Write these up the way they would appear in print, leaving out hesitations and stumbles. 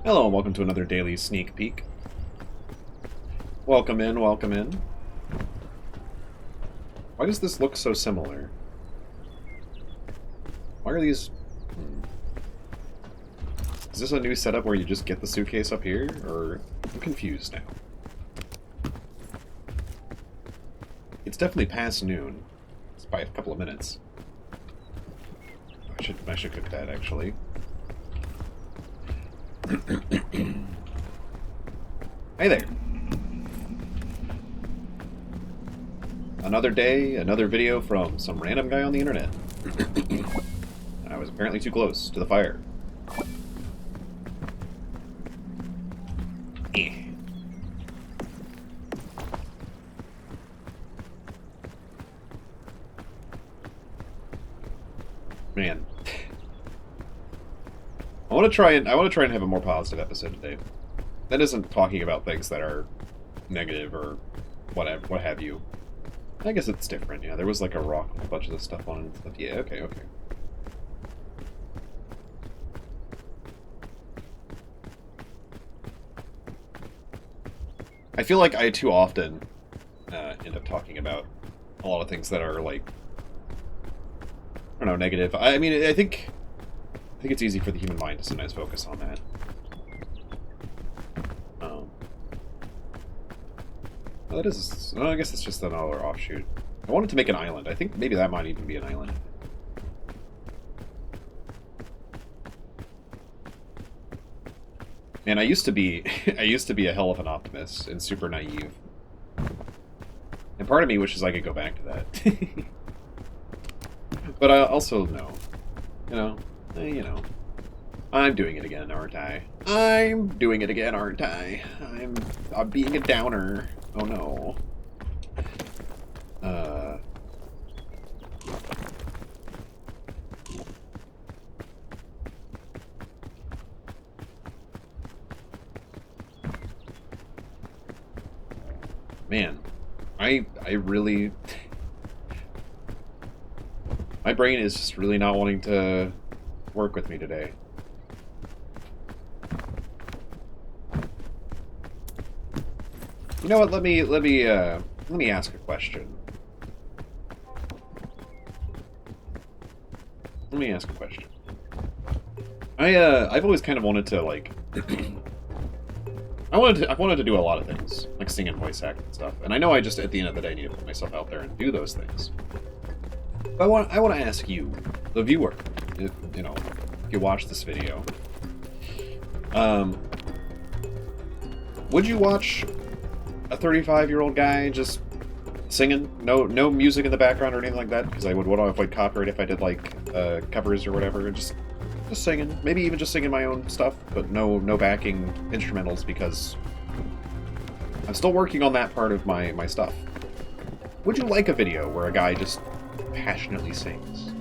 Hello and welcome to another daily sneak peek. Welcome in, welcome in. Why does this look so similar? Why are these... Is this a new setup where you just get the suitcase up here? Or... I'm confused now. It's definitely past noon. It's by a couple of minutes. I should cook that, actually. Hey there. Another day, another video from some random guy on the internet. I was apparently too close to the fire. Man. I want to try and have a more positive episode today. That isn't talking about things that are negative or whatever, what have you. I guess it's different. Yeah, there was like a rock with a bunch of this stuff on it. But yeah, okay. I feel like I too often end up talking about a lot of things that are like, I don't know, negative. I mean, I think it's easy for the human mind to sometimes focus on that. Well, that is... Well, I guess it's just another offshoot. I wanted to make an island. I think maybe that might even be an island. Man, I used to be a hell of an optimist and super naive. And part of me wishes I could go back to that. But I also know. You know. I'm doing it again, aren't I? I'm doing it again, aren't I? I'm being a downer. Oh no. Man, I really... My brain is just really not wanting to work with me today. You know what? Let me ask a question. Let me ask a question. I've always kind of wanted to like I wanted to do a lot of things, like sing and voice act and stuff. And I know I just at the end of the day need to put myself out there and do those things. But I want to ask you, the viewer, if you watch this video, would you watch a 35-year-old guy just singing, no music in the background or anything like that? Because I would want to avoid copyright if I did like covers or whatever, just singing, maybe even just singing my own stuff, but no backing instrumentals because I'm still working on that part of my stuff. Would you like a video where a guy just passionately sings?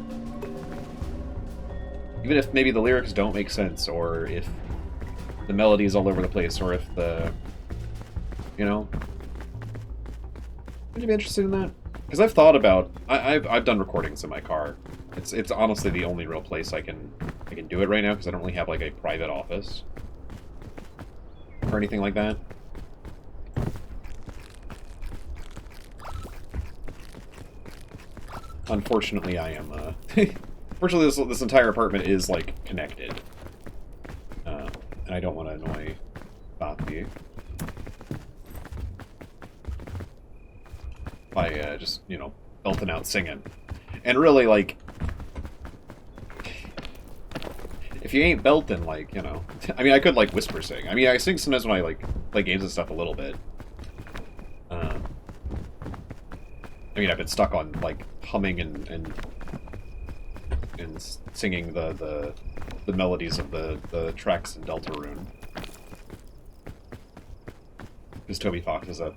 Even if maybe the lyrics don't make sense, or if the melody is all over the place, or if the... Would you be interested in that? Because I've thought about... I've done recordings in my car. It's honestly the only real place I can do it right now, because I don't really have like a private office or anything like that. Unfortunately, I am... Fortunately, this entire apartment is, like, connected. And I don't want to annoy Bobby by, just, belting out singing. And really, like... If you ain't belting, like, I mean, I could, like, whisper sing. I mean, I sing sometimes when I, like, play games and stuff a little bit. I mean, I've been stuck on, like, humming and singing the melodies of the tracks in Deltarune. Because Toby Fox is a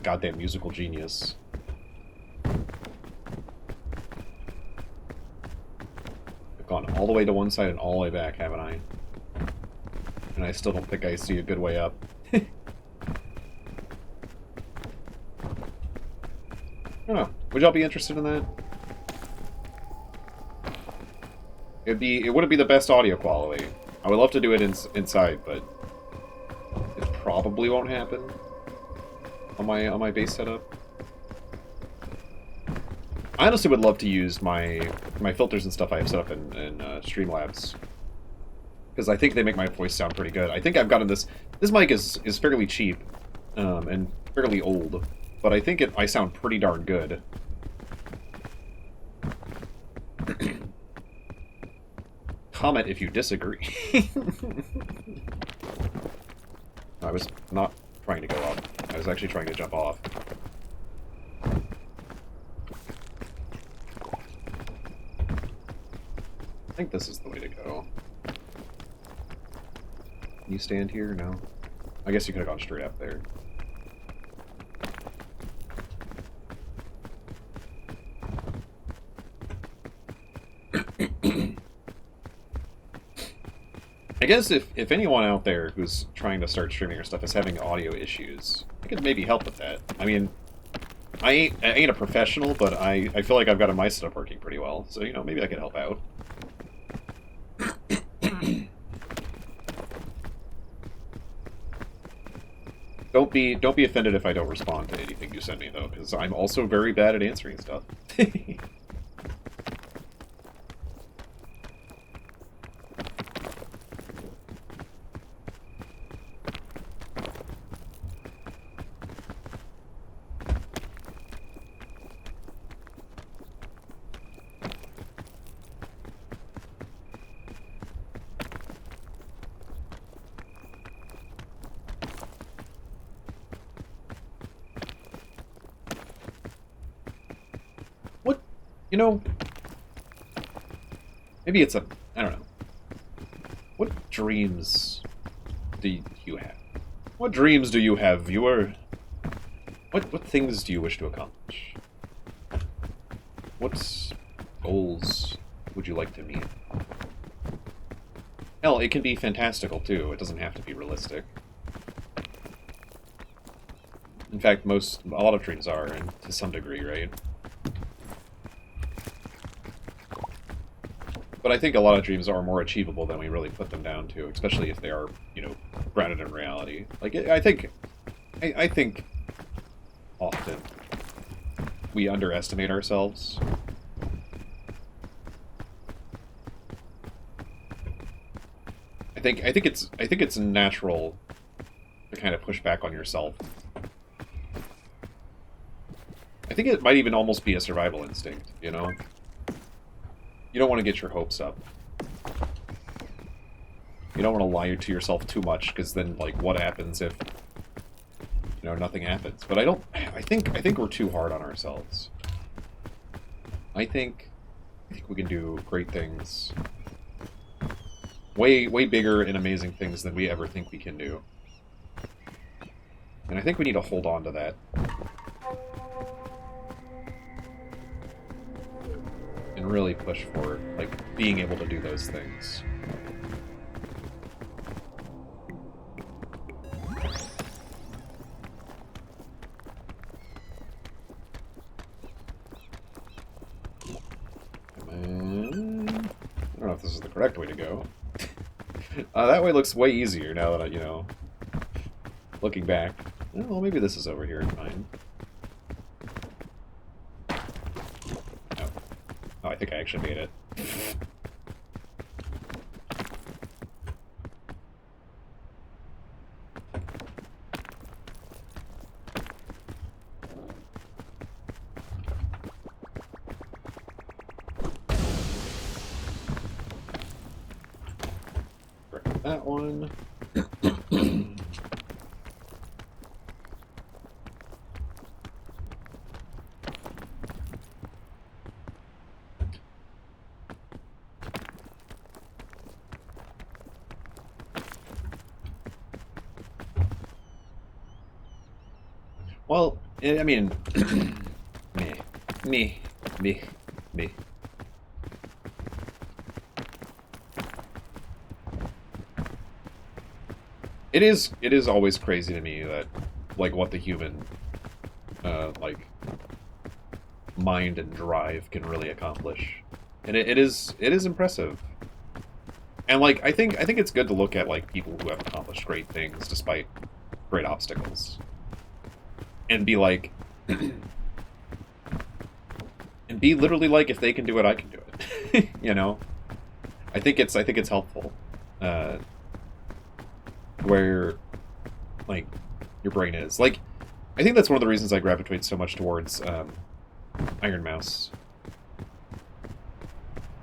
goddamn musical genius. I've gone all the way to one side and all the way back, haven't I? And I still don't think I see a good way up. I don't know. Would y'all be interested in that? It wouldn't be the best audio quality, I would love to do it inside, but it probably won't happen on my base setup. I honestly would love to use my filters and stuff I have set up in Streamlabs, because I think they make my voice sound pretty good. I think I've gotten this mic is fairly cheap and fairly old, but I think I sound pretty darn good. Comment if you disagree. I was not trying to go up. I was actually trying to jump off. I think this is the way to go. Can you stand here? No. I guess you could have gone straight up there. I guess if anyone out there who's trying to start streaming or stuff is having audio issues, I could maybe help with that. I mean, I ain't a professional, but I feel like I've got a mic setup working pretty well, so, you know, maybe I could help out. Don't be offended if I don't respond to anything you send me, though, because I'm also very bad at answering stuff. You know, maybe it's I don't know. What dreams do you have? What dreams do you have, viewer? What things do you wish to accomplish? What goals would you like to meet? Hell, it can be fantastical, too. It doesn't have to be realistic. In fact, a lot of dreams are, and to some degree, right? But I think a lot of dreams are more achievable than we really put them down to, especially if they are, you know, grounded in reality. Like, I think often we underestimate ourselves. I think it's natural to kind of push back on yourself. I think it might even almost be a survival instinct, you know? You don't want to get your hopes up. You don't want to lie to yourself too much, because then, like, what happens if, you know, nothing happens? But I think we're too hard on ourselves. I think we can do great things. Way bigger and amazing things than we ever think we can do. And I think we need to hold on to that. And really push for, like, being able to do those things. And I don't know if this is the correct way to go. That way looks way easier now that you know, looking back. Well, maybe this is over here, fine. Oh, I think I actually made it. Correct that one. Well, I mean, me. It is always crazy to me that, like, what the human, like, mind and drive can really accomplish, and it is impressive. And like I think it's good to look at like people who have accomplished great things despite great obstacles, and be like, and be literally like, if they can do it, I can do it. You know, I think it's helpful, where like your brain is like. I think that's one of the reasons I gravitate so much towards Iron Mouse,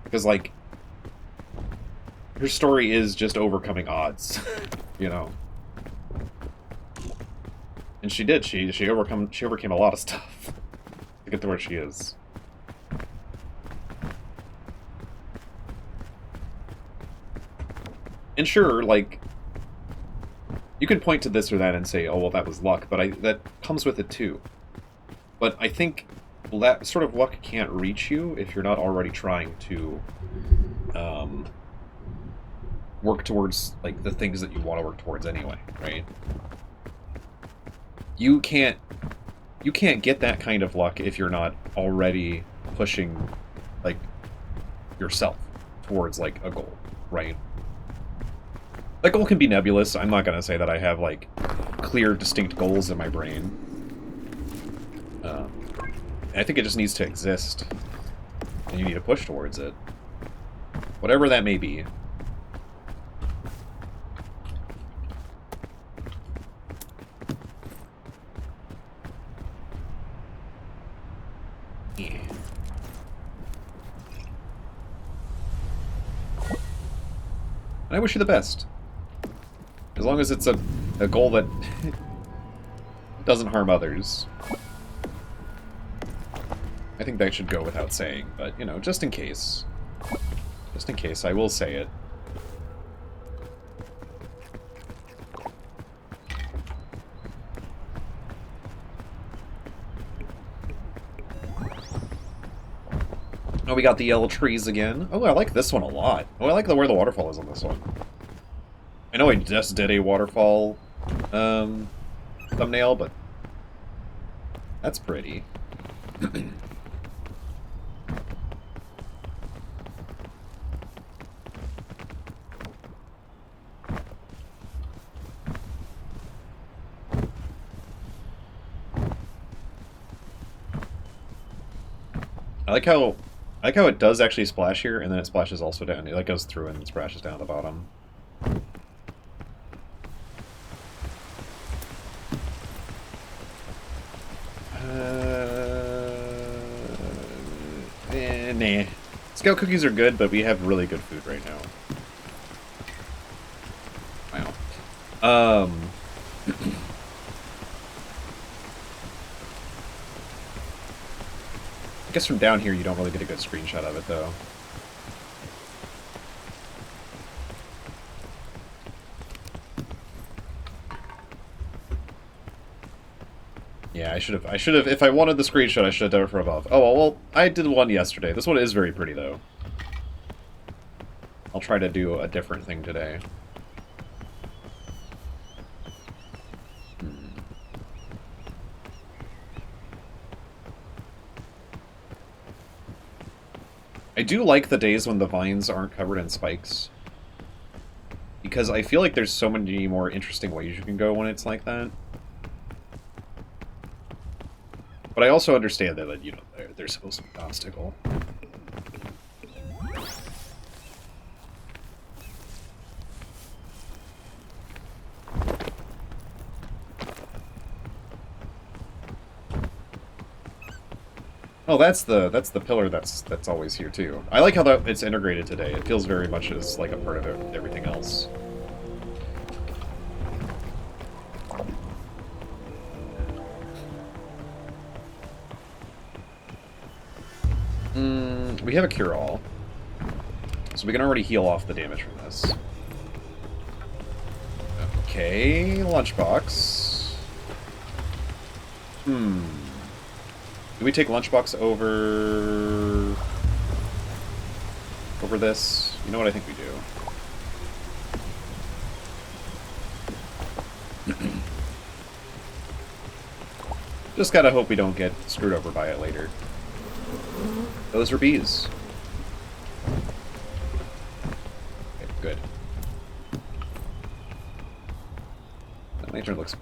because like her story is just overcoming odds, you know. And she did. She overcame a lot of stuff to get to where she is. And sure, like, you can point to this or that and say, "Oh, well, that was luck," but that comes with it too. But I think that sort of luck can't reach you if you're not already trying to work towards like the things that you want to work towards anyway, right? You can't get that kind of luck if you're not already pushing like yourself towards like a goal, right? That goal can be nebulous. I'm not gonna say that I have like clear, distinct goals in my brain. I think it just needs to exist, and you need to push towards it, whatever that may be. Yeah. And I wish you the best. As long as it's a goal that doesn't harm others. I think that should go without saying, but, you know, just in case. Just in case, I will say it. Oh, we got the yellow trees again. Oh, I like this one a lot. Oh, I like where the waterfall is on this one. I know I just did a waterfall thumbnail, but that's pretty. I like how it does actually splash here, and then it splashes also down. It like goes through and splashes down at the bottom. Nah. Scout cookies are good, but we have really good food right now. Wow. I guess from down here you don't really get a good screenshot of it, though. Yeah, I should have, if I wanted the screenshot, I should have done it from above. Oh, well, I did one yesterday. This one is very pretty, though. I'll try to do a different thing today. I do like the days when the vines aren't covered in spikes, because I feel like there's so many more interesting ways you can go when it's like that. But I also understand that, you know, they're supposed to be an obstacle. Oh, that's the pillar that's always here too. I like how it's integrated today. It feels very much as like a part of everything else. We have a cure-all, so we can already heal off the damage from this. Okay, lunchbox. Do we take lunchbox over this? You know what I think we do. Just gotta hope we don't get screwed over by it later. Those are bees. Okay, good. Lantern looks...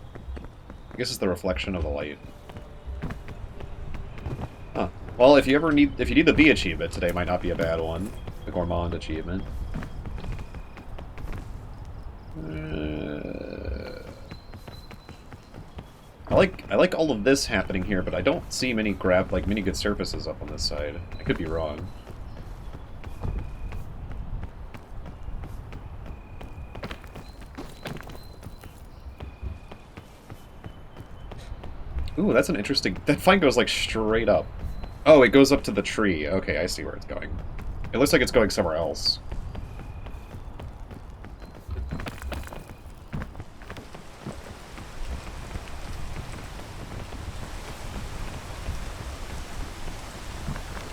I guess it's the reflection of the light. Huh. Well, if you need the bee achievement, today might not be a bad one. The gourmand achievement. I like all of this happening here, but I don't see many good surfaces up on this side. I could be wrong. Ooh, that's an interesting... That vine goes, like, straight up. Oh, it goes up to the tree. Okay, I see where it's going. It looks like it's going somewhere else.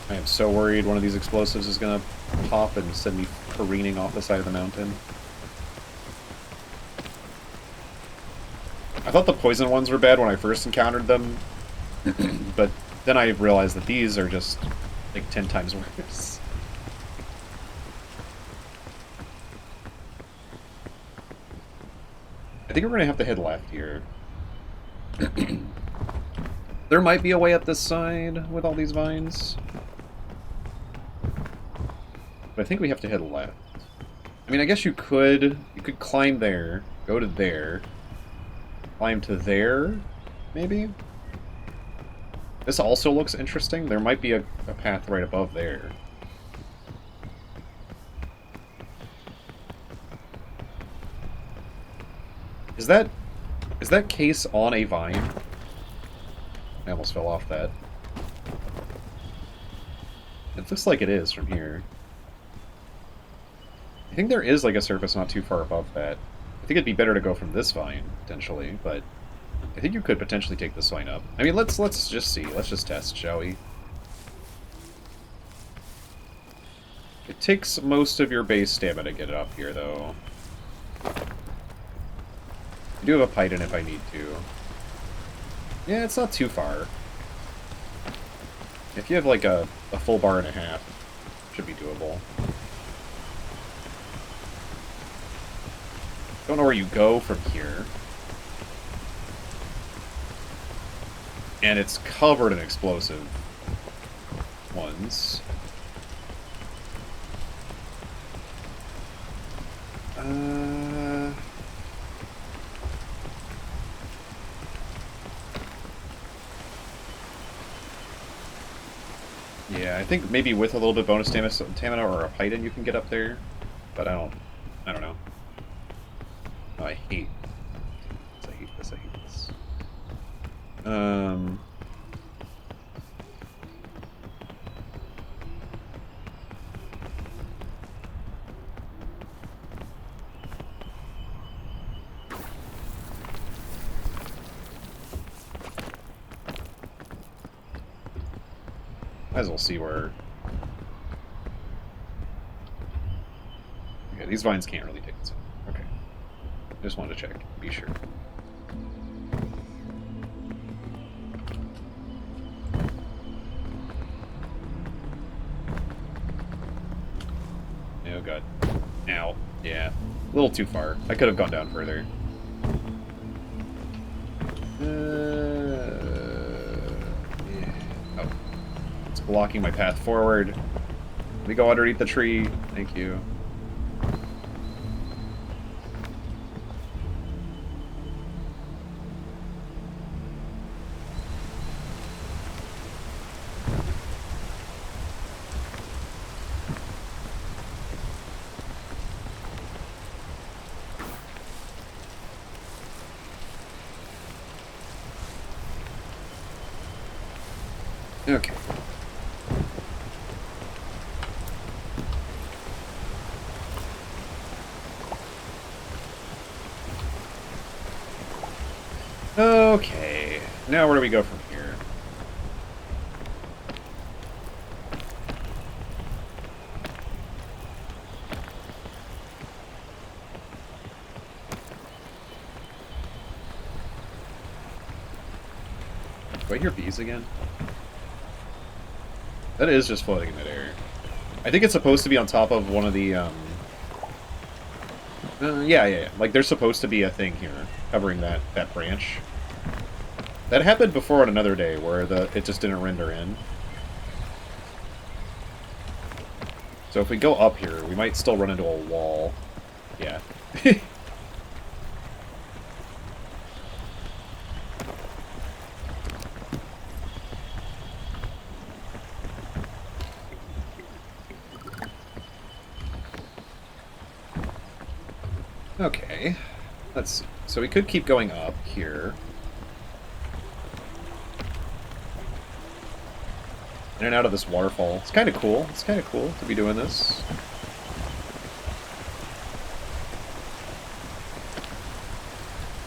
I am so worried one of these explosives is gonna pop and send me careening off the side of the mountain. I thought the poison ones were bad when I first encountered them, but then I realized that these are just, like, 10 times worse. I think we're gonna have to head left here. There might be a way up this side with all these vines. But I think we have to head left. I mean, I guess you could climb there, go to there, climb to there, maybe? This also looks interesting. There might be a path right above there. Is that case on a vine? I almost fell off that. It looks like it is from here. I think there is, like, a surface not too far above that. I think it'd be better to go from this vine, potentially, but I think you could potentially take this vine up. I mean, let's just see. Let's just test, shall we? It takes most of your base stamina to get it up here, though. I do have a python if I need to. Yeah, it's not too far. If you have, like, a full bar and a half, it should be doable. Don't know where you go from here. And it's covered in explosive ones. Yeah, I think maybe with a little bit bonus stamina or a python you can get up there, but I don't know. Oh, I hate this. Might as well see where... Okay, these vines can't really take this out. Okay. Just wanted to check, be sure. Oh god. Ow. Yeah. A little too far. I could have gone down further. Yeah. Oh. It's blocking my path forward. Let me go underneath the tree. Thank you. Okay. Okay. Now where do we go from here? Do I hear bees again? That is just floating in midair. I think it's supposed to be on top of one of the, Yeah. Like, there's supposed to be a thing here covering that branch. That happened before on another day where it just didn't render in. So if we go up here, we might still run into a wall. Yeah. Okay. Let's see. So we could keep going up here. In and out of this waterfall. It's kind of cool. It's kind of cool to be doing this.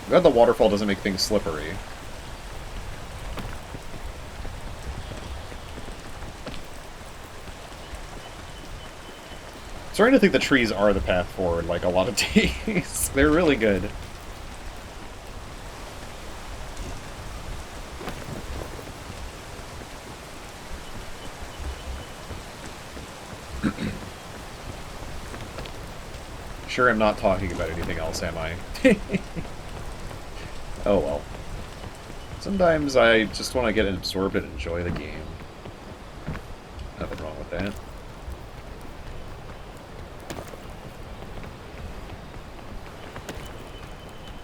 I'm glad the waterfall doesn't make things slippery. Starting to think the trees are the path forward, like a lot of days. They're really good. Sure, I'm not talking about anything else, am I? Oh well. Sometimes I just want to get absorbed and enjoy the game. Nothing wrong with that.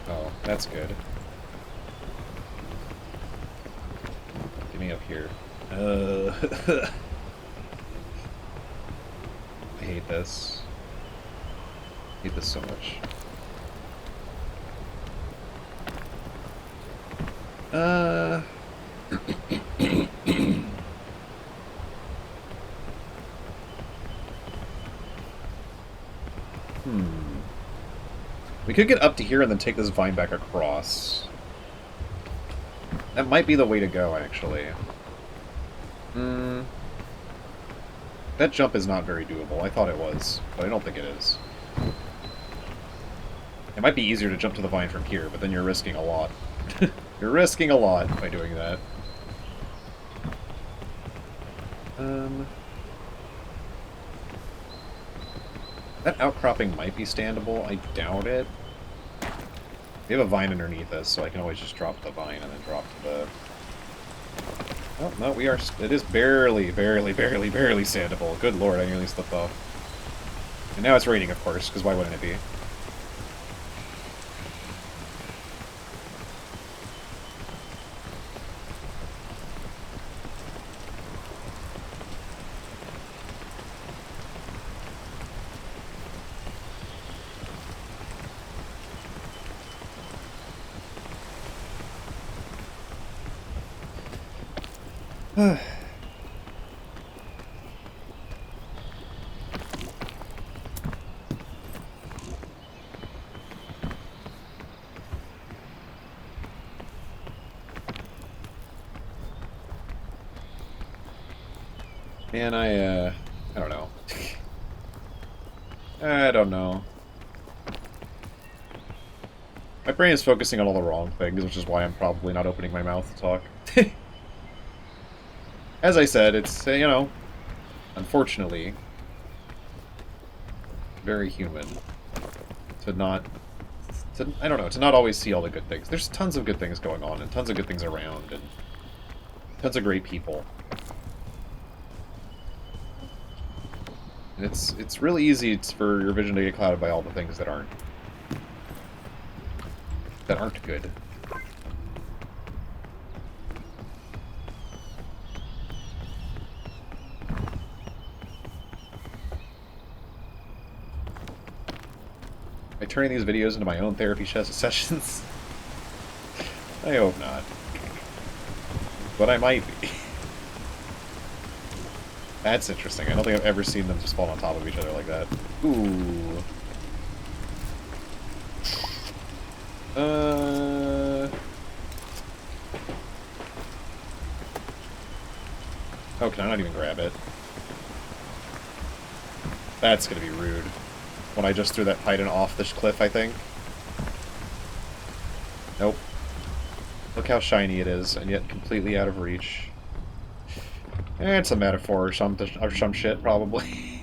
Oh, that's good. Get me up here. I hate this. I hate this so much. We could get up to here and then take this vine back across. That might be the way to go, actually. That jump is not very doable. I thought it was, but I don't think it is. It might be easier to jump to the vine from here, but then you're risking a lot. You're risking a lot by doing that. That outcropping might be standable. I doubt it. We have a vine underneath us, so I can always just drop the vine and then drop to the... Oh, no, we are... It is barely standable. Good lord, I nearly slipped off. And now it's raining, of course, because why wouldn't it be? Man, I don't know. I don't know. My brain is focusing on all the wrong things, which is why I'm probably not opening my mouth to talk. As I said, it's, you know, unfortunately, very human to not, I don't know, to not always see all the good things. There's tons of good things going on, and tons of good things around, and tons of great people. And it's really easy for your vision to get clouded by all the things that aren't good. Am I turning these videos into my own therapy sessions? I hope not. But I might be. That's interesting. I don't think I've ever seen them just fall on top of each other like that. Ooh. Oh, can I not even grab it? That's gonna be rude. When I just threw that Titan off this cliff, I think. Nope. Look how shiny it is, and yet completely out of reach. It's a metaphor or some shit, probably.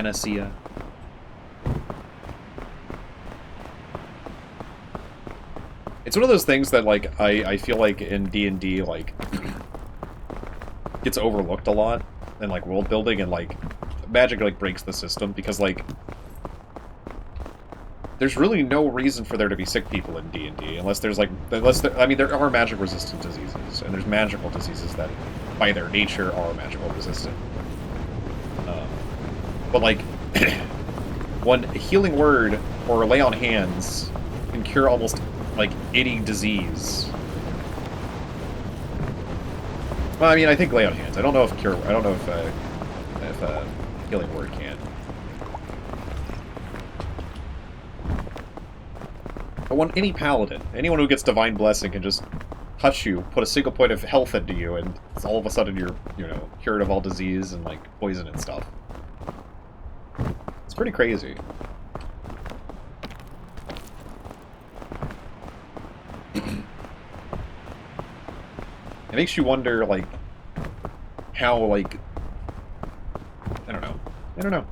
panacea. It's one of those things that, like, I feel like in D&D, like, gets overlooked a lot in, like, world building, and, like, magic, like, breaks the system, because, like, there's really no reason for there to be sick people in D&D, unless there's, like, I mean, there are magic-resistant diseases, and there's magical diseases that, by their nature, are magical-resistant. But, like, one healing word or lay on hands can cure almost, like, any disease. Well, I mean, I think lay on hands. I don't know if healing word can. But any paladin, anyone who gets divine blessing can just touch you, put a single point of health into you, and all of a sudden you're, you know, cured of all disease and, like, poison and stuff. It's pretty crazy. It makes you wonder, like, how, like, I don't know. I don't know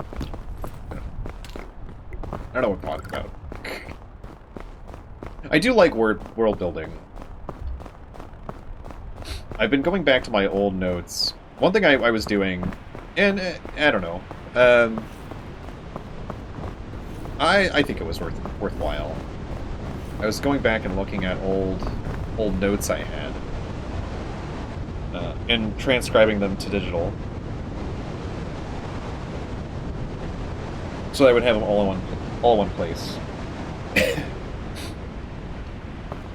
what I'm talking about. I do like world building. I've been going back to my old notes. One thing I was doing, and I don't know, I think it was worthwhile. I was going back and looking at old notes I had, and transcribing them to digital, so I would have them all in one place.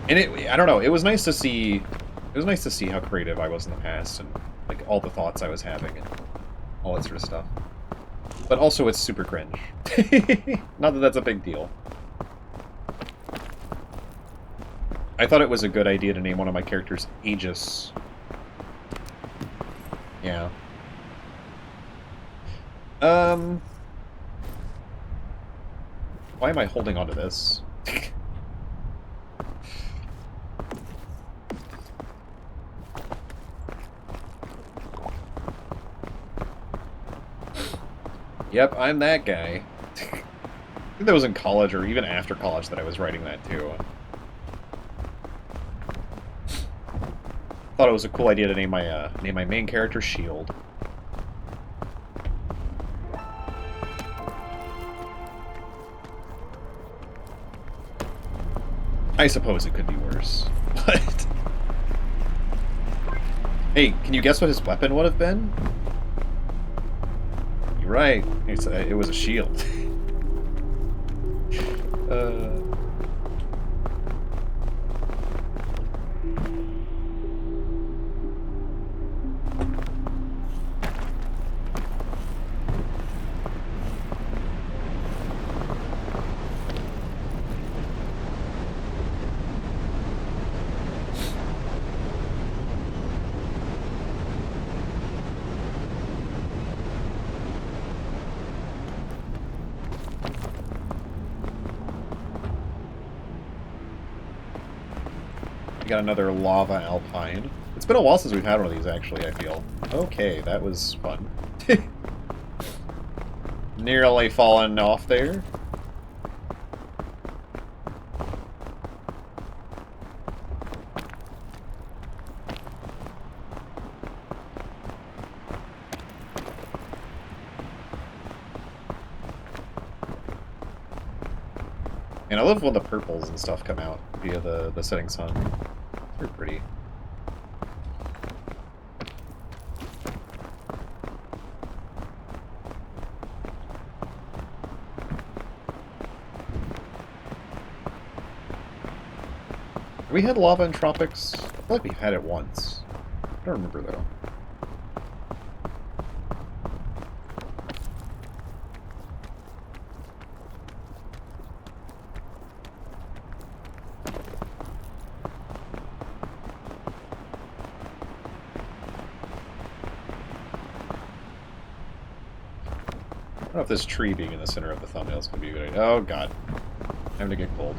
And I don't know, it was nice to see. It was nice to see how creative I was in the past, and, like, all the thoughts I was having, and all that sort of stuff. But also, it's super cringe. Not that that's a big deal. I thought it was a good idea to name one of my characters Aegis. Yeah. Why am I holding onto this? Yep, I'm that guy. I think that was in college, or even after college, that I was writing that, too. Thought it was a cool idea to name my main character Shield. I suppose it could be worse, but... Hey, can you guess what his weapon would have been? You're right. It was a shield. We got another lava alpine. It's been a while since we've had one of these, actually, I feel. Okay, that was fun. Nearly fallen off there. And I love when the purples and stuff come out via the setting sun. They're pretty. Have we had lava in tropics? I feel like we've had it once. I don't remember, though. I don't know if this tree being in the center of the thumbnail is going to be a good idea. Oh, God. Time to get cold.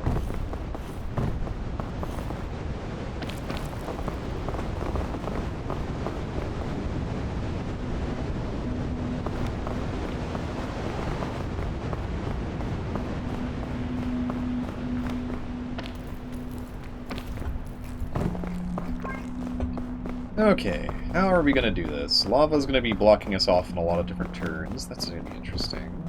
Okay, how are we gonna do this? Lava's gonna be blocking us off in a lot of different turns. That's gonna be interesting.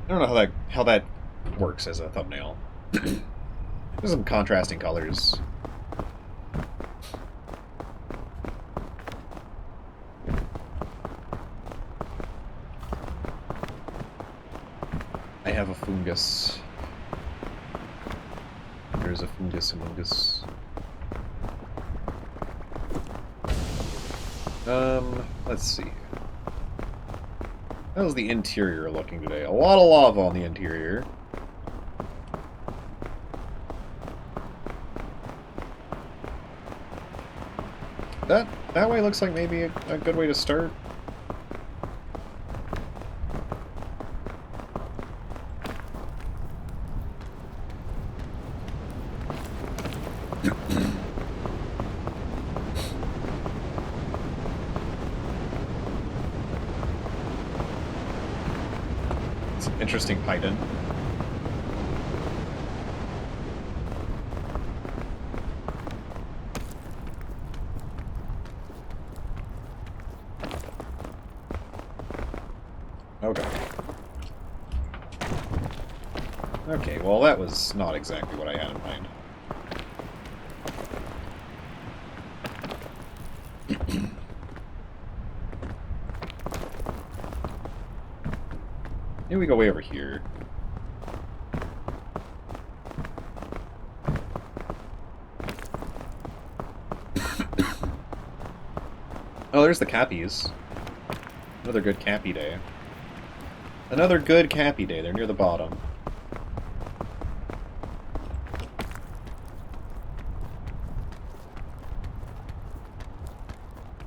I don't know how that works as a thumbnail. There's some contrasting colors. I have a fungus. There's a fungus among us. Let's see. How's the interior looking today? A lot of lava on the interior. That way looks like maybe a good way to start. It's an interesting python. Okay. Okay, well that was not exactly what I had in mind. Maybe we go way over here. Oh, there's the Cappies. Another good Cappy day. Another good Cappy day. They're near the bottom.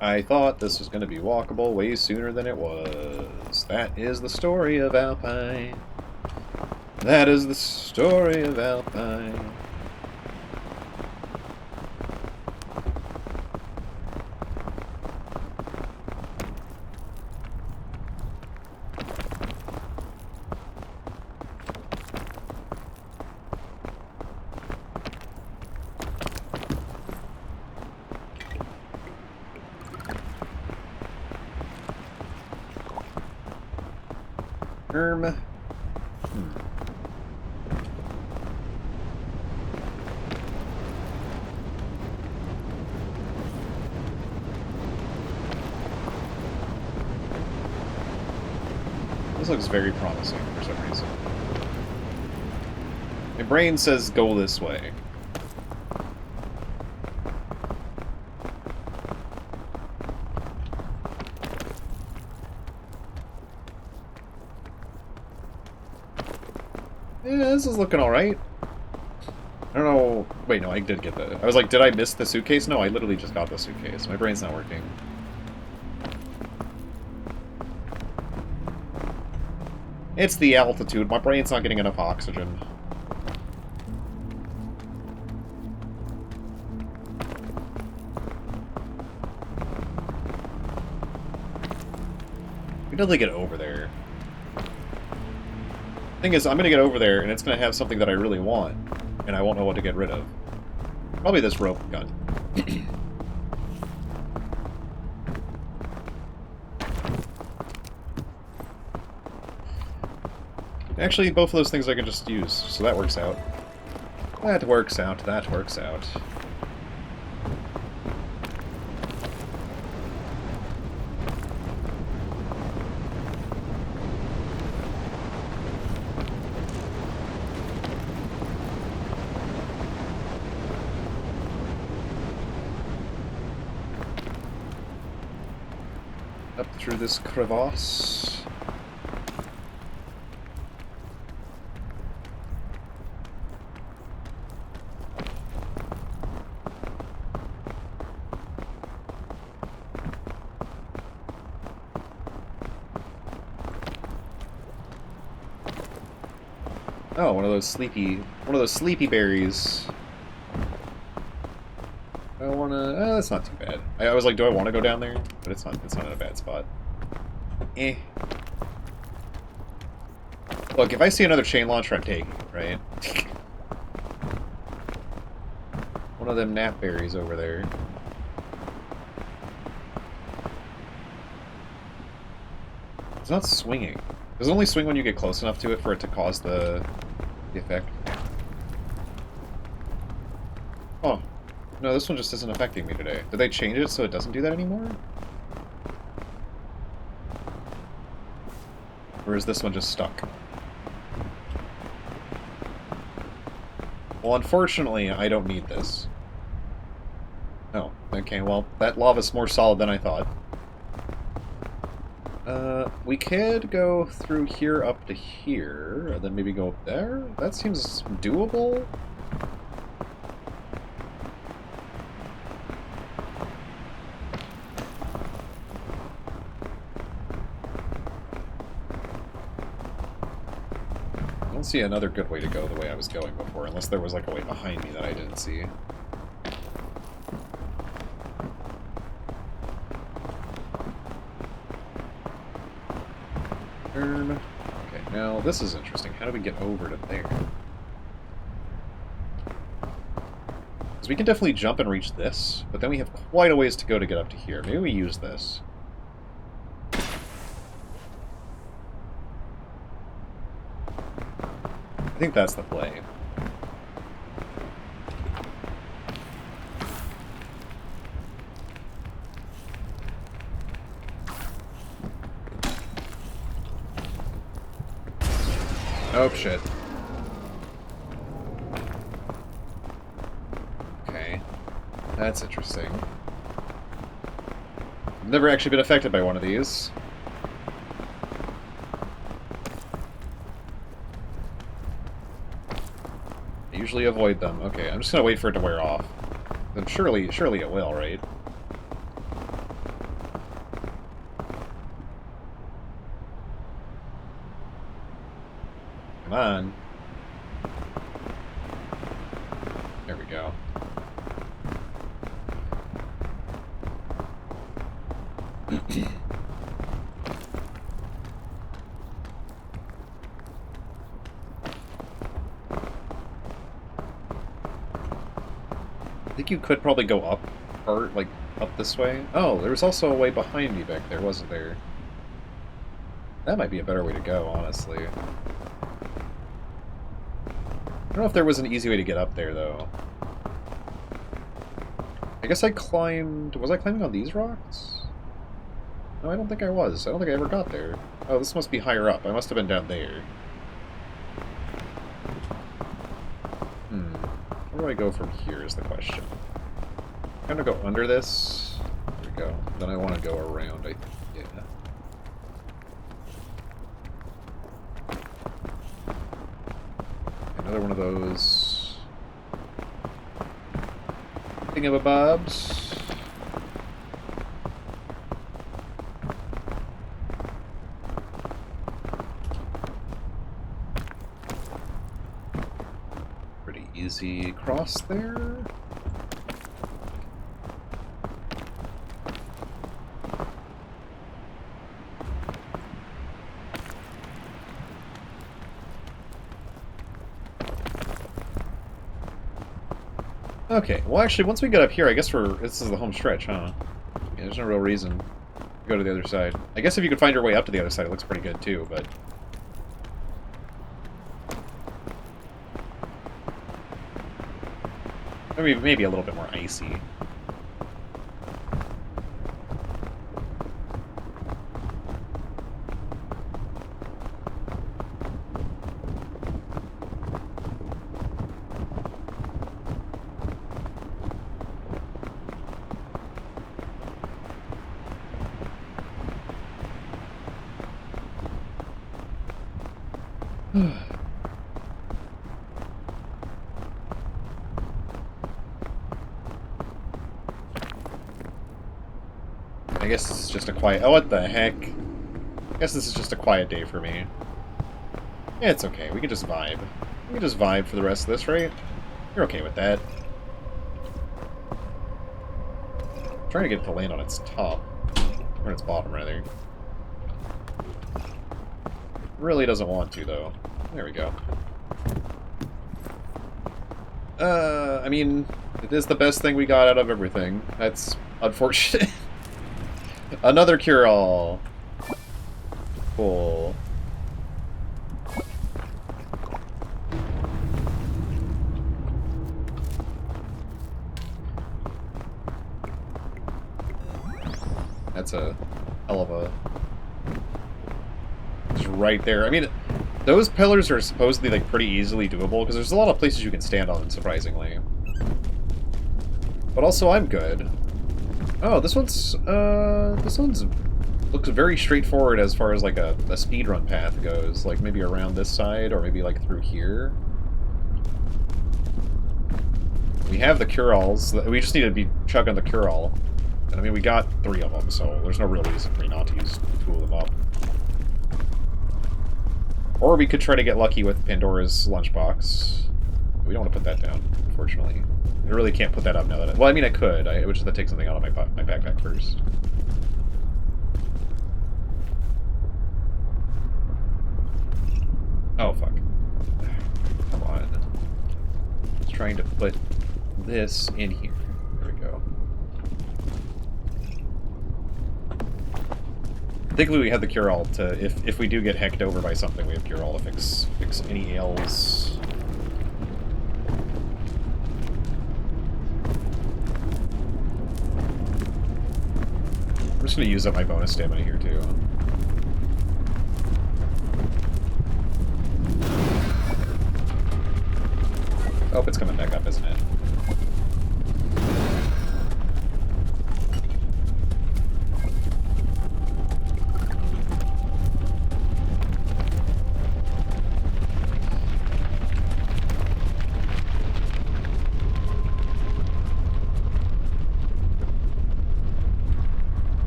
I thought this was going to be walkable way sooner than it was. That is the story of Alpine. That is the story of Alpine. This looks very promising for some reason. My brain says go this way. Yeah, this is looking alright. I don't know... Wait, no, I did get the... I was like, did I miss the suitcase? No, I literally just got the suitcase. My brain's not working. It's the altitude. My brain's not getting enough oxygen. We definitely get over there. Thing is, I'm gonna get over there, and it's gonna have something that I really want, and I won't know what to get rid of. Probably this rope gun. Actually, both of those things I can just use, so that works out. That works out, that works out. Up through this crevasse. Oh, one of those sleepy berries. I wanna... Oh, that's not too bad. I was like, do I want to go down there? But it's not in a bad spot. Eh. Look, if I see another chain launcher, I'm taking it, right? One of them nap berries over there. It's not swinging. Does it only swing when you get close enough to it for it to cause the effect? Oh. No, this one just isn't affecting me today. Did they change it so it doesn't do that anymore? Or is this one just stuck? Well, unfortunately, I don't need this. Oh, okay, well, that lava's more solid than I thought. We could go through here up to here, and then maybe go up there? That seems doable? I don't see another good way to go the way I was going before, unless there was like a way behind me that I didn't see. Okay, now this is interesting. How do we get over to there? Because we can definitely jump and reach this, but then we have quite a ways to go to get up to here. Maybe we use this. I think that's the play. Oh, shit. Okay. That's interesting. I've never actually been affected by one of these. I usually avoid them. Okay, I'm just gonna wait for it to wear off. Then surely it will, right? Come on. There we go. I think you could probably go up, or like up this way. Oh, there was also a way behind me back there, wasn't there? That might be a better way to go, honestly. I don't know if there was an easy way to get up there, though. I guess I climbed... Was I climbing on these rocks? No, I don't think I was. I don't think I ever got there. Oh, this must be higher up. I must have been down there. Where do I go from here is the question. I'm gonna go under this. There we go. Then I want to go around, I think. Yeah. Another one of those thingamabobs. Pretty easy cross there. Okay, well actually, once we get up here, I guess this is the home stretch, huh? Yeah, there's no real reason to go to the other side. I guess if you could find your way up to the other side, it looks pretty good too, but... maybe a little bit more icy. I guess this is just a quiet... Oh, what the heck? I guess this is just a quiet day for me. Yeah, it's okay. We can just vibe. We can just vibe for the rest of this, right? You're okay with that. I'm trying to get it to land on its top. Or its bottom, rather. Really doesn't want to, though. There we go. I mean, it is the best thing we got out of everything. That's unfortunate. Another cure-all. Cool. That's a hell of a... Just right there. I mean, those pillars are supposedly, like, pretty easily doable, because there's a lot of places you can stand on, surprisingly. But also, I'm good. Oh, this one's looks very straightforward as far as, like, a speedrun path goes. Like, maybe around this side, or maybe, like, through here. We have the cure-alls. We just need to be chugging the cure-all. And, I mean, we got 3 of them, so there's no real reason for me not to use 2 of them up. Or we could try to get lucky with Pandora's lunchbox. We don't want to put that down, unfortunately. I really can't put that up now that well, I mean, I could. I would just have to take something out of my backpack first. Oh, fuck. Come on. Just trying to put this in here. There we go. Thankfully, we have the cure-all to, if we do get hecked over by something, we have cure-all to fix any ails. I'm just going to use up my bonus stamina here, too. Oh, it's coming back up, isn't it?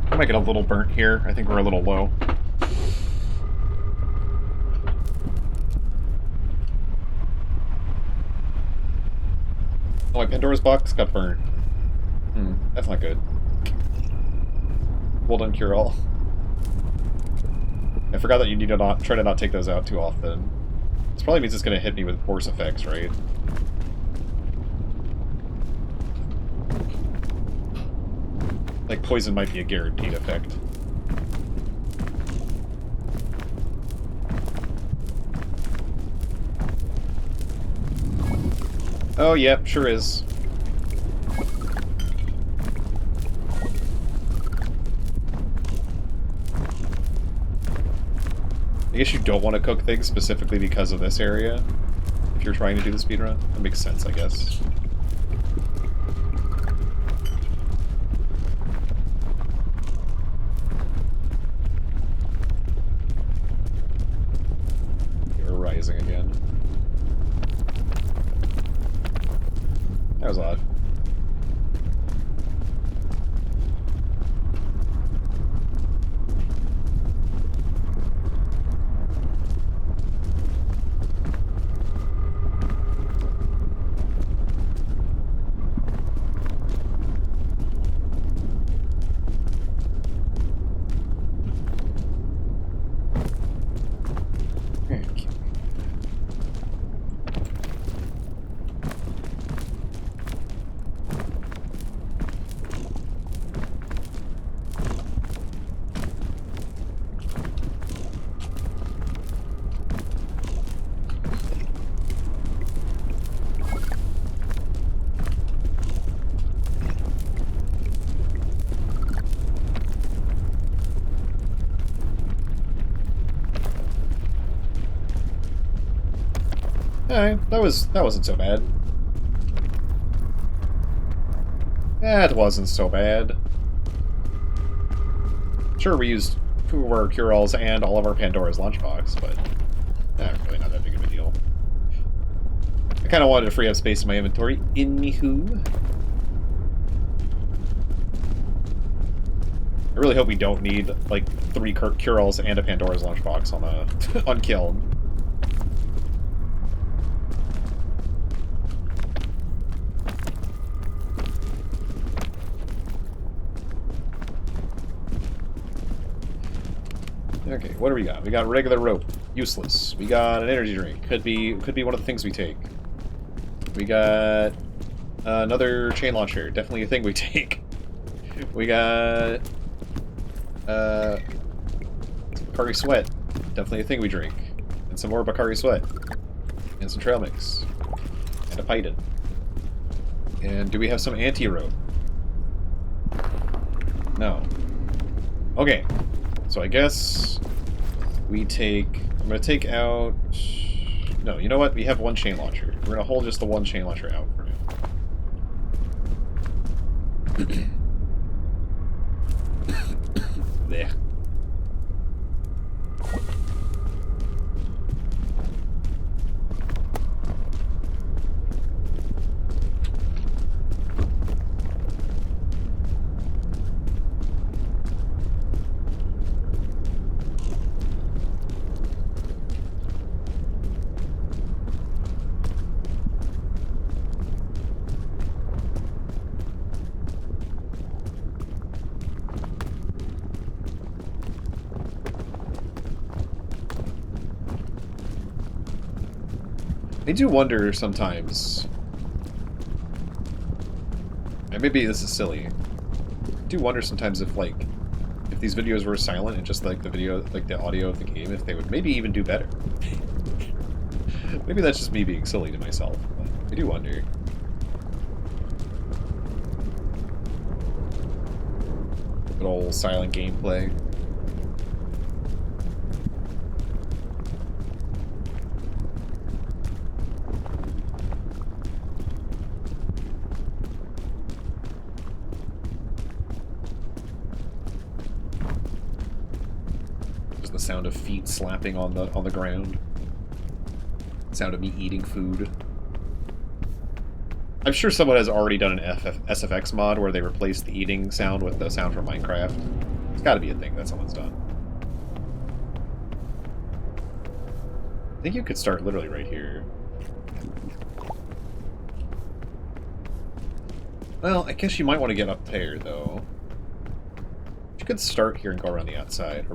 I might get a little burnt here. I think we're a little low. Oh, my Pandora's box got burnt. That's not good. Well done, cure-all. I forgot that you need to try to not take those out too often. This probably means it's going to hit me with force effects, right? Like, poison might be a guaranteed effect. Oh, yep, sure is. I guess you don't want to cook things specifically because of this area, if you're trying to do the speedrun. That makes sense, I guess. We're rising again. That was odd. Alright, that wasn't so bad. That wasn't so bad. Sure, we used 2 of our cure-alls and all of our Pandora's lunchbox, but really not that big of a deal. I kind of wanted to free up space in my inventory. Anywho. I really hope we don't need, like, 3 cure-alls and a Pandora's lunchbox on Kiln. Okay, what do we got? We got regular rope. Useless. We got an energy drink. Could be one of the things we take. We got another chain launcher. Definitely a thing we take. We got some Bakari Sweat. Definitely a thing we drink. And some more Bakari Sweat. And some trail mix. And a python. And do we have some anti-rope? No. Okay. So I guess we take... I'm going to take out... No, you know what? We have one chain launcher. We're going to hold just the one chain launcher out for now. There. I do wonder sometimes, and maybe this is silly, I do wonder sometimes if, like, if these videos were silent and just, like, the video, like, the audio of the game, if they would maybe even do better. Maybe that's just me being silly to myself, but I do wonder. Good old silent gameplay. The sound of feet slapping on the ground. Sound of me eating food. I'm sure someone has already done an SFX mod where they replaced the eating sound with the sound from Minecraft. It's got to be a thing that someone's done. I think you could start literally right here. Well, I guess you might want to get up there, though. You could start here and go around the outside,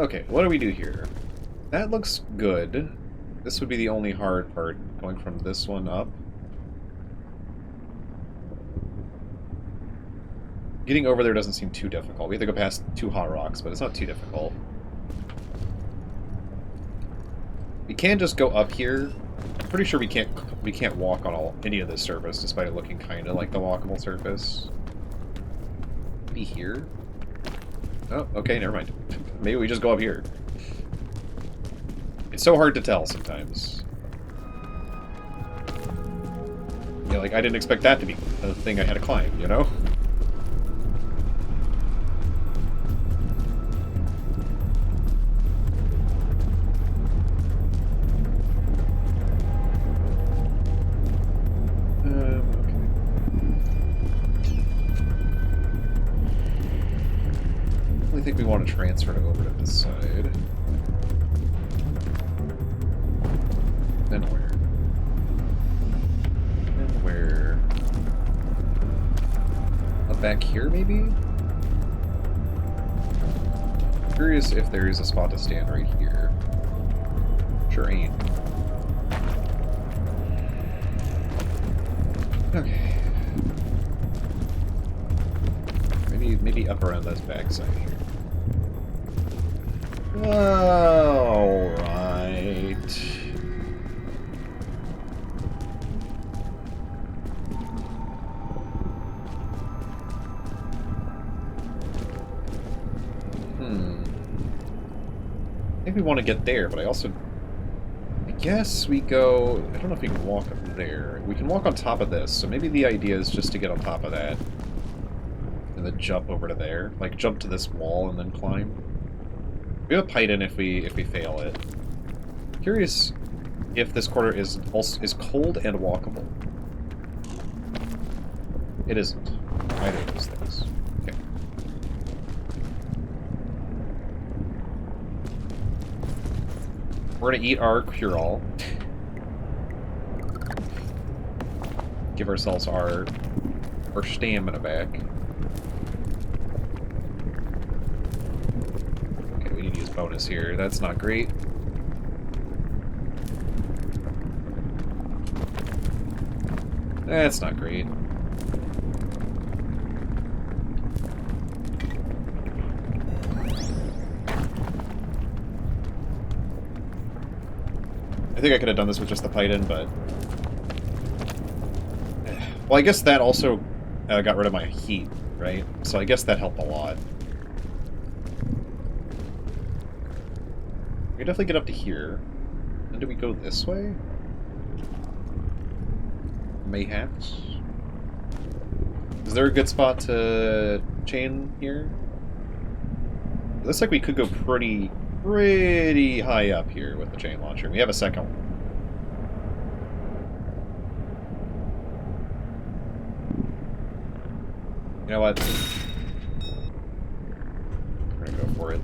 okay, what do we do here? That looks good. This would be the only hard part, going from this one up. Getting over there doesn't seem too difficult. We have to go past 2 hot rocks, but it's not too difficult. We can just go up here. I'm pretty sure we can't walk on any of this surface, despite it looking kind of like the walkable surface. Maybe here? Oh, okay, never mind. Maybe we just go up here. It's so hard to tell sometimes. Yeah, like, I didn't expect that to be a thing I had to climb, you know? I think we want to transfer it over to this side. Then where? Then where? Up back here, maybe? Curious if there is a spot to stand right here. Sure ain't. Okay. Maybe up around this backside here. Alright. I think we want to get there, but I guess we go... I don't know if we can walk up there. We can walk on top of this, so maybe the idea is just to get on top of that. And then jump over to there. Like, jump to this wall and then climb. We have a Python if we fail it. Curious if this corner is cold and walkable. It isn't. Either of those things. Okay. We're gonna eat our cure-all. Give ourselves our stamina back. Okay, we need to use bonus here. That's not great. That's not great. I think I could have done this with just the Python, but... Well, I guess that also got rid of my heat, right? So I guess that helped a lot. We can definitely get up to here. And do we go this way? Mayhaps? Is there a good spot to chain here? It looks like we could go pretty high up here with the chain launcher. We have a second one. You know what? We're gonna go for it.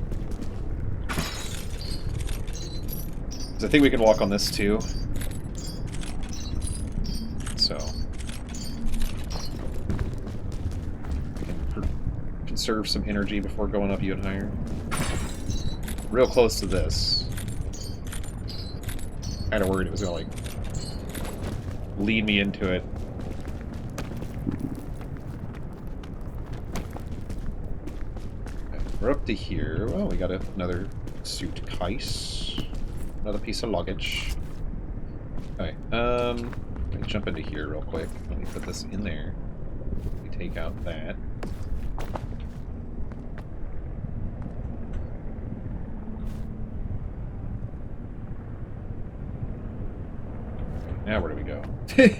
Because I think we can walk on this too. So we can conserve some energy before going up even higher. Real close to this. Kinda worried it was gonna, like, lead me into it. Okay, we're up to here. Well, we got another suitcase. Another piece of luggage. Okay, let me jump into here real quick. Let me put this in there. We take out that. Now where do we go? Let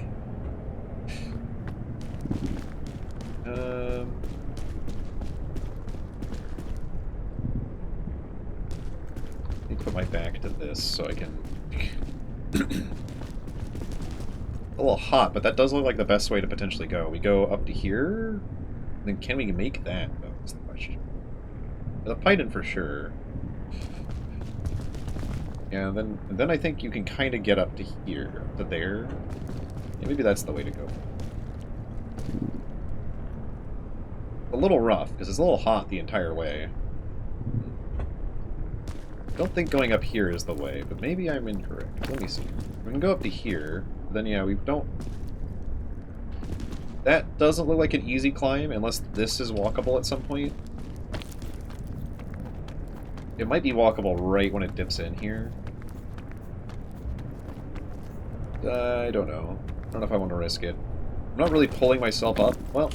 me put my back to this so I can... A little hot, but that does look like the best way to potentially go. We go up to here? Then can we make that? That's the question. The Python for sure. Yeah, then I think you can kind of get up to here, to there. Yeah, maybe that's the way to go. A little rough, because it's a little hot the entire way. I don't think going up here is the way, but maybe I'm incorrect. Let me see. We can go up to here, then yeah, we don't... That doesn't look like an easy climb, unless this is walkable at some point. It might be walkable right when it dips in here. I don't know. I don't know if I want to risk it. I'm not really pulling myself up. Well,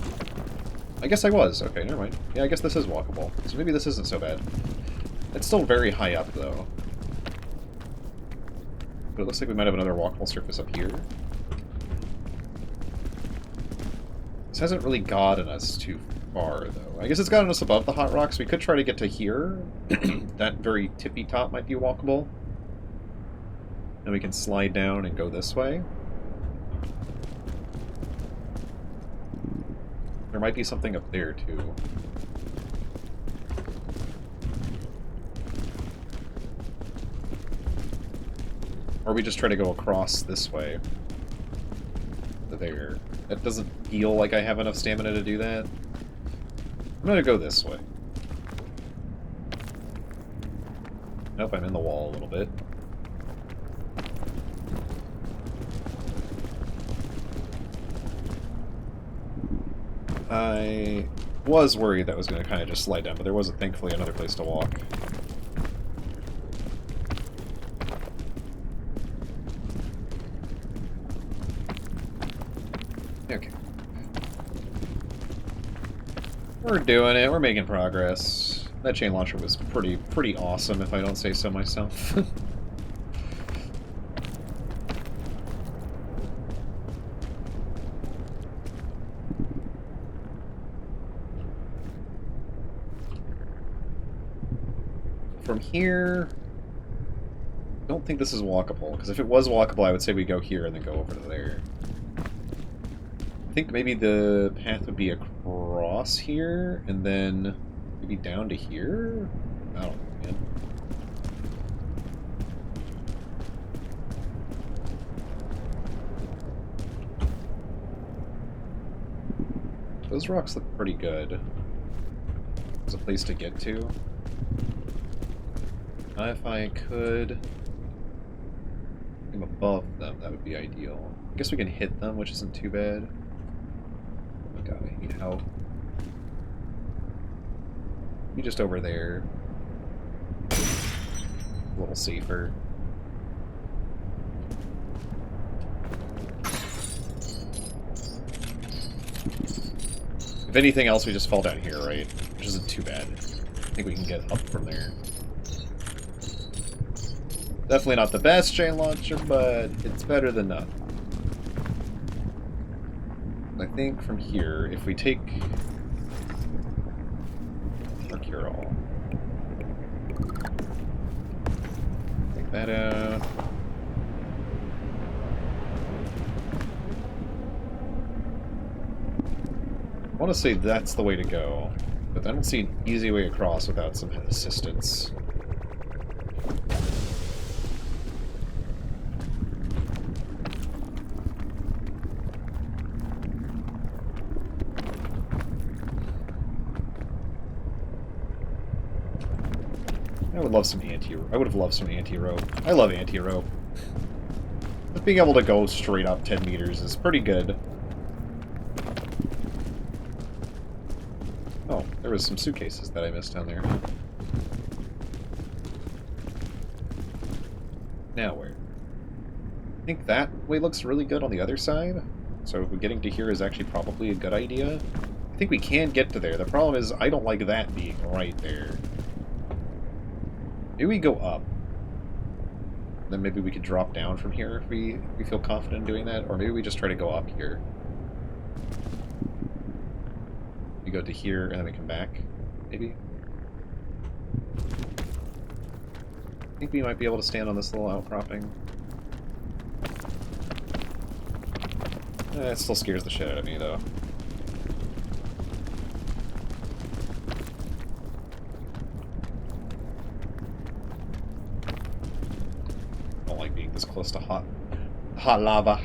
I guess I was. Okay, never mind. Yeah, I guess this is walkable. So maybe this isn't so bad. It's still very high up, though. But it looks like we might have another walkable surface up here. This hasn't really gotten us too far, though. I guess it's gotten us above the hot rocks. We could try to get to here. That very tippy top might be walkable. Then we can slide down and go this way. There might be something up there, too. Or we just try to go across this way. There. That doesn't feel like I have enough stamina to do that. I'm gonna go this way. Nope, I'm in the wall a little bit. I was worried that was going to kind of just slide down, but there was, thankfully, another place to walk. Okay. We're doing it. We're making progress. That chain launcher was pretty awesome, if I don't say so myself. From here, I don't think this is walkable, because if it was walkable, I would say we go here and then go over to there. I think maybe the path would be across here, and then maybe down to here? I don't know, man. Those rocks look pretty good. There's a place to get to. If I could come above them, that would be ideal. I guess we can hit them, which isn't too bad. Oh my god, I hate how... Be just over there. A little safer. If anything else, we just fall down here, right? Which isn't too bad. I think we can get up from there. Definitely not the best chain launcher, but it's better than nothing. I think from here, if we take Mercurol, take that out. I want to say that's the way to go, but I don't see an easy way across without some assistance. I would have loved some anti-rope. I love anti-rope. But being able to go straight up 10 meters is pretty good. Oh, there was some suitcases that I missed down there. Now where? I think that way looks really good on the other side. So getting to here is actually probably a good idea. I think we can get to there. The problem is I don't like that being right there. Maybe we go up. Then maybe we could drop down from here if we feel confident in doing that. Or maybe we just try to go up here. We go to here and then we come back. Maybe. I think we might be able to stand on this little outcropping. It still scares the shit out of me, though. I don't like being this close to hot lava.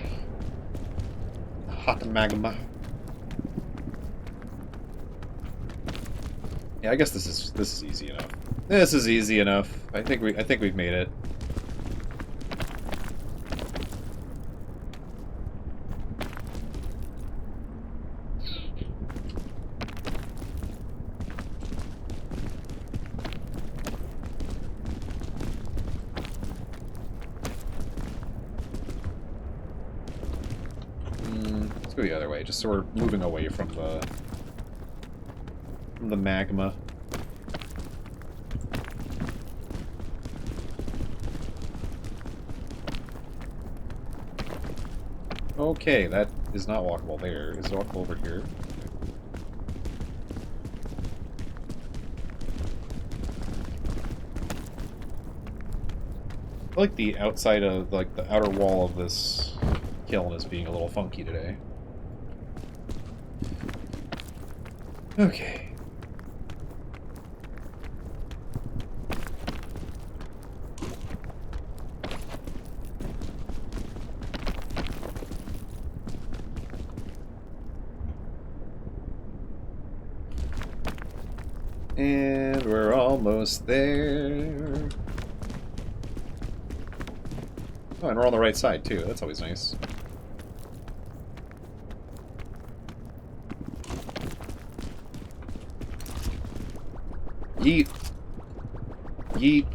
Hot magma. Yeah, I guess this is easy enough. This is easy enough. I think we've made it. Let's go the other way, just so we're moving away from the magma. Okay, that is not walkable there. Is it walkable over here? I like the outside of, like, the outer wall of this kiln is being a little funky today. Okay. And we're almost there. Oh, and we're on the right side, too. That's always nice. Yeet. Yeet.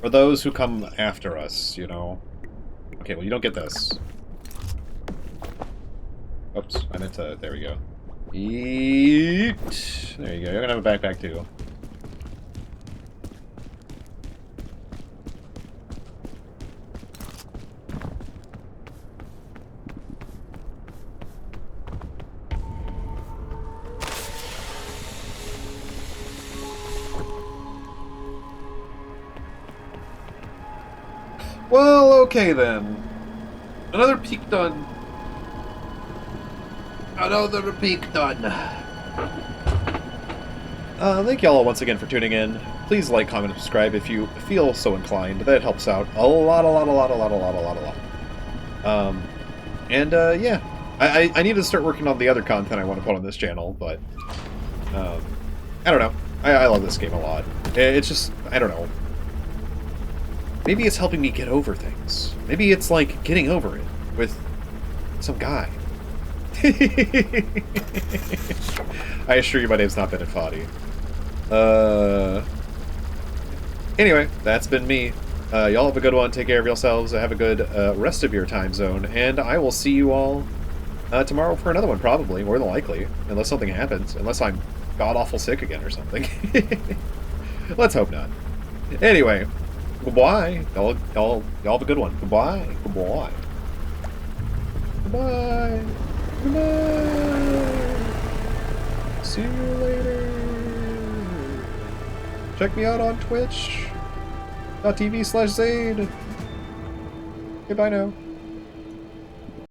For those who come after us, you know. Okay, well, you don't get this. Oops, I meant to... There we go. Yeet. There you go. You're gonna have a backpack, too. Well, okay then. Another peak done. Another peak done. Thank y'all once again for tuning in. Please like, comment, and subscribe if you feel so inclined. That helps out a lot. Yeah. I need to start working on the other content I want to put on this channel, but... I don't know. I love this game a lot. It's just... I don't know. Maybe it's helping me get over things. Maybe it's like getting over it with some guy. I assure you my name's not Bennett Foddy. Anyway, that's been me. Y'all have a good one. Take care of yourselves. Have a good rest of your time zone. And I will see you all tomorrow for another one, probably. More than likely. Unless something happens. Unless I'm god-awful sick again or something. Let's hope not. Anyway... Goodbye. Y'all have a good one. Goodbye. Goodbye. Goodbye. Goodbye. See you later. Check me out on Twitch.tv/Zade. Okay, bye now.